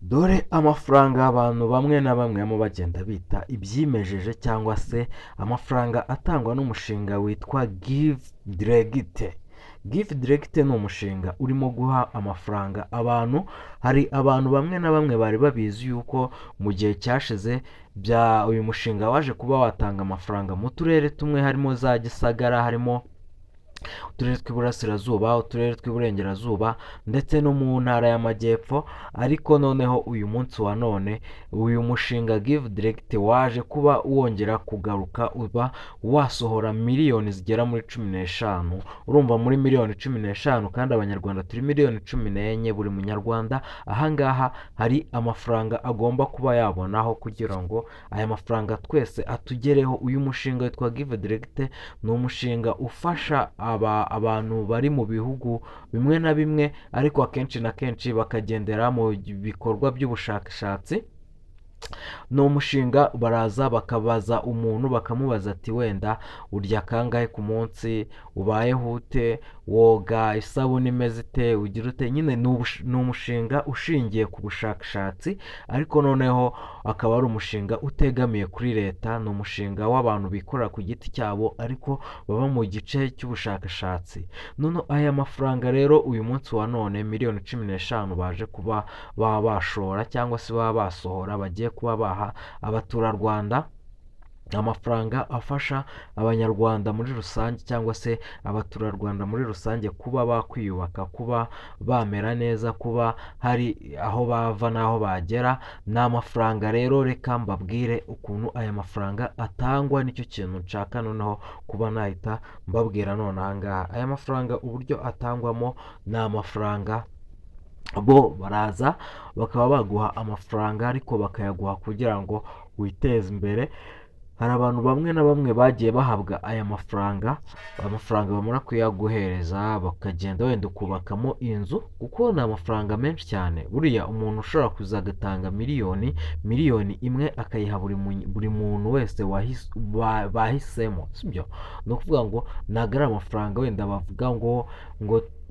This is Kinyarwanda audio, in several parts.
Dore amafaranga abantu bamwe na bamwe mu bagenda bita ibyimejeje cyangwa se amafaranga atangwa n'umushinga witwa Give Direct. Give Direct ni umushinga urimo guha amafaranga abantu. Hari abantu bamwe na bamwe bari babizi yuko mu gihe cyashize uyu mushinga waje kuba watanga amafaranga mu turere tumwe, harimo za Gisagara, harimo uturere tw'iburasirazuba, uturere tw'iburengerazuba ndetse no mu ntara y'amajyepfo. Ariko noneho uyu munsi wa none uyu mushinga Give Direct waje kuba wongera kugaruka, uba wasohora miliyoni zigera muri 15. Urumva muri miliyoni 15 kandi abanyarwanda turi miliyoni 14, buri munyarwanda ahangaha hari amafaranga agomba kuba yabonaho kugira ngo aya mafaranga twese atugereho. Uyu mushinga witwa Give Direct ni umushinga ufasha abantu bari mu bihugu bimwe na bimwe, ariko akenshi na kenshi bakagendera mu bikorwa by'ubushakashatsi. Ni umushinga baraza bakabaza umuntu bakamubaza ati wenda urya kangahe ku munsi, ubayeho ute, woga, isabune imeze ite, ugira ute. Nyine ni umushinga ushingiye ku bushakashatsi, ariko noneho akaba ari umushinga utegamiye kuri leta. Ni umushinga w'abantu bikorera ku giti cyabo ariko baba mu gice cy'ubushakashatsi. None aya mafaranga rero uyu munsi wa none miliyoni 15 baje kuba baba bashora cyangwa se baba basohora, bagiye kuba baha abaturarwanda amafaranga afasha abanyarwanda muri rusange cyangwa se abaturarwanda muri rusange kuba bakwiyubaka, kuba bamera neza, kuba hari aho bava n'aho bagera. Ni amafaranga rero, reka mbabwire ukuntu aya mafaranga atangwa, nicyo kintu nshaka noneho kuba nahita mbabwira none ahangaha. Aya mafaranga uburyo atangwamo, ni amafaranga bo baraza bakaba baguha amafaranga ariko bakayaguha kugira ngo witeze imbere. Hari abantu bamwe na bamwe bagiye bahabwa aya mafaranga, amafaranga bamara kuyaguhereza bakagenda wenda ukubakamo inzu, kuko ni amafaranga menshi cyane. Buriya umuntu ushobora kuzagatanga miliyoni imwe akayiha buri muntu wese bahisemo, sibyo? Ni ukuvuga ngo ntabwo ari amafaranga wenda bavuga ngo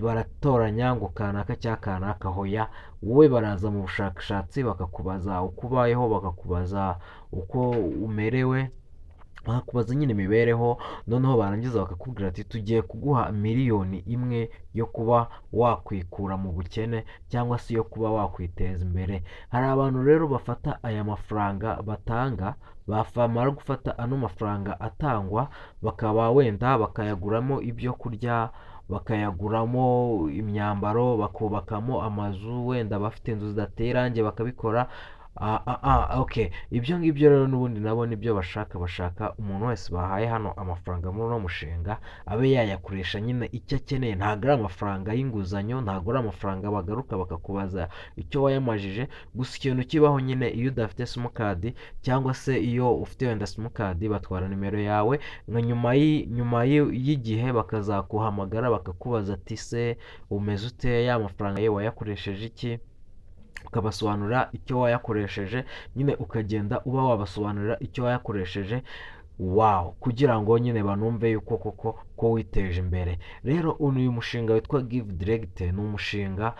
baratoranya ngo kanaka cyangwa kanaka, hoya. Wowe baraza mu bushakashatsi bakakubaza uko ubayeho, bakakubaza uko umerewe, bakakubaza nyine imibereho. Noneho barangiza bakakubwira ati tugiye kuguha miliyoni imwe yo kuba wakwikura mu bukene cyangwa se yo kuba wakwiteza imbere. Hari abantu rero bafata aya mafaranga batanga, bamara gufata ano mafaranga atangwa, bakaba wenda bakayaguramo ibyo kurya, bakayaguramo imyambaro, bakubakamo amazu. Wenda bafite inzu zidateye irangi bakabikora. Okay. Ibyo ngibyo rero n'ubundi nabo nibyo bashaka umuntu wese bahaye hano amafaranga muri uno mushinga abe yayakoresha nyine icyo akeneye. Ntabwo ari amafaranga y'inguzanyo, ntabwo ari amafaranga bagaruka bakakubaza icyo wayamajije. Gusa ikintu kibaho nyine, iyo udafite simukadi cyangwa se iyo ufite wenda simukadi, batwara nimero yawe nka nyuma y'igihe bakazakuhamagara bakakubaza ati se umeze ute, ya mafaranga ye wayakoresheje iki, ukabasobanurira icyo wayakoresheje. Nyine ukagenda uba wabasobanurira icyo wayakoresheje, kugira ngo nyine banumve yuko koko ko witeje imbere. Rero uyu mushinga witwa Give Direct ni umushinga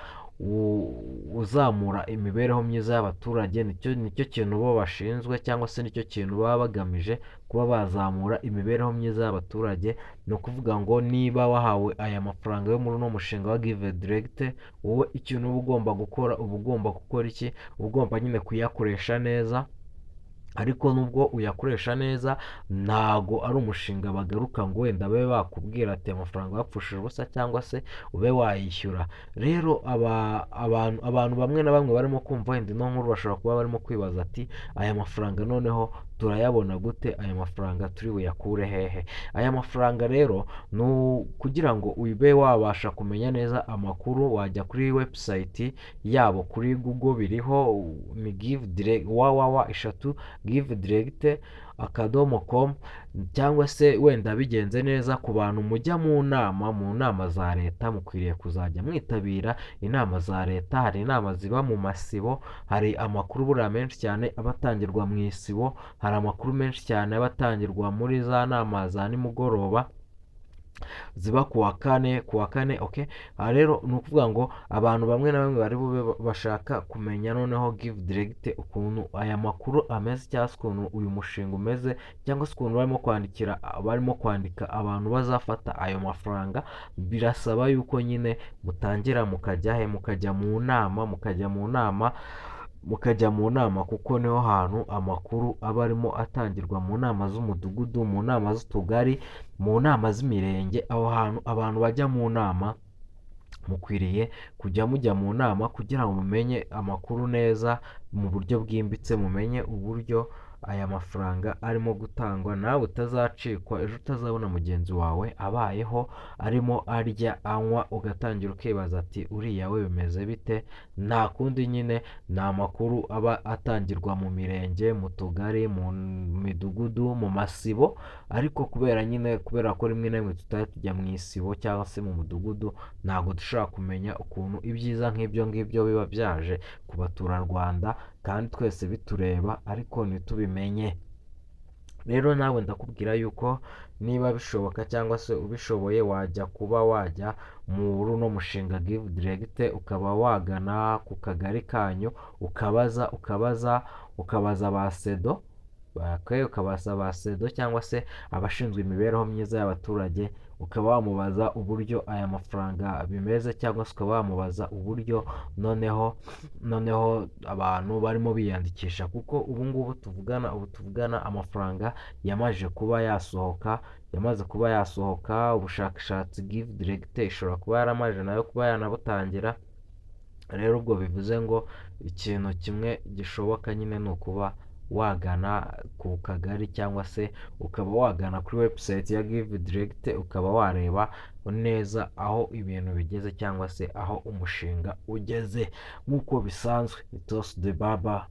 uzamura imibereho myiza y'abaturage. Nicyo kintu bo bashinzwe cyangwa se nicyo kintu baba bagamije, kuba bazamura imibereho myiza y'abaturage. Ni ukuvuga ngo niba wahawe aya mafaranga yo muri uno mushinga wa Give Direct, wowe ikintu uba ugomba gukora, uba ugomba gukora iki? Uba ugomba nyine kuyakoresha neza. Ariko nubwo uyakoresha neza, ntago ari umushinga bagaruka ngo wenda babe bakubwira ati amafaranga wapfushije ubusa cyangwa se ube wayishyura. Rero abantu bamwe na bamwe barimo kumva wenda ino nkuru bashobora kuba barimo kwibaza ati aya mafaranga noneho turayabona gute? Aya mafaranga turi buyakure hehe? Aya mafaranga rero ni kugira ngo ube wabasha kumenya neza amakuru, wajya kuri website yabo kuri Google, biriho ni Give Direct, givedirect.com, cyangwa se wenda bigenze neza ku bantu mujya mu nama za leta, mukwiriye kuzajya mwitabira inama za leta. Hari inama ziba mu masibo, hari amakuru buriya menshi cyane abatangirwa mu isibo, hari amakuru menshi cyane abatangirwa muri za nama za nimugoroba. ziba ku wa kane okay. Aha rero ni ukuvuga ngo abantu bamwe na bamwe bari bube bashaka kumenya noneho Give Direct ukuntu aya makuru ameze, cyangwa se ukuntu uyu mushinga umeze, cyangwa se ukuntu barimo kwandika abantu bazafata ayo mafaranga. Birasaba yuko nyine mutangira mukajya mu nama kuko niho hantu amakuru aba arimo atangirwa, mu nama z'umudugudu, mu nama z'utugari, mu nama z'imirenge. Aho hantu abantu bajya mu nama, mukwiriye kujya mujya mu nama kugira ngo mumenye amakuru neza mu buryo bwimbitse, mumenye uburyo aya mafaranga arimo gutangwa, nawe utazacikwa, ejo utazabona mugenzi wawe abayeho arimo arya anywa, ugatangira ukibaza ati uriya we bimeze bite. Nta kundi nyine ni amakuru aba atangirwa mu mirenge, mu tugari, mu midugudu, mu masibo, ariko kubera ko rimwe na rimwe tutari tujya mu isibo cyangwa se mu mudugudu, ntabwo dushobora kumenya ukuntu ibyiza nk'ibyo ngibyo biba byaje ku baturarwanda kandi twese bitureba ariko ntitubimenye. Rero nawe ndakubwira yuko niba bishoboka cyangwa se ubishoboye wajya muri uno mushinga Give Direct, ukaba wagana ku kagari kanyu ukabaza ba sedo, ukabaza ba sedo cyangwa se abashinzwe imibereho myiza y'abaturage, ukaba wamubaza uburyo aya mafaranga bimeze, cyangwa se ukaba wamubaza uburyo noneho abantu barimo biyandikisha, kuko ubu tuvugana amafaranga yamaze kuba yasohoka. Ubushakashatsi Give Direct ishobora kuba yaramaze nayo kuba yanabutangira. Rero ubwo bivuze ngo ikintu kimwe gishoboka nyine ni ukuba wagana ku kagari, cyangwa se ukaba wagana kuri website ya Give Direct, ukaba wareba neza aho ibintu bigeze cyangwa se aho umushinga ugeze. Nk'uko bisanzwe ni Toss the Baba,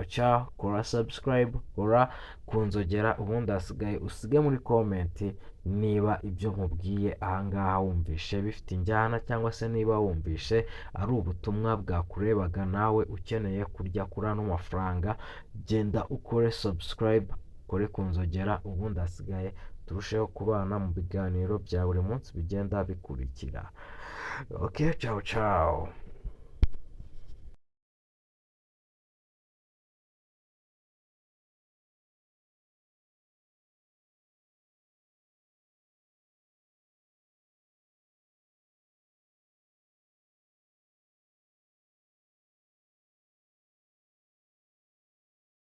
ciao, kora subscribe, kora ku nzogera, ubundi hasigaye usige muri comment niba ibyo nkubwiye ahangaha wumvishe bifite injyana, cyangwa se niba wumvishe ari ubutumwa bwakurebaga nawe ukeneye kurya kuri ano mafaranga. Genda ukore subscribe, ukore ku nzogera, ubundi hasigaye turusheho kubana mu biganiro bya buri munsi bigenda bikurikira. Okay, ciao.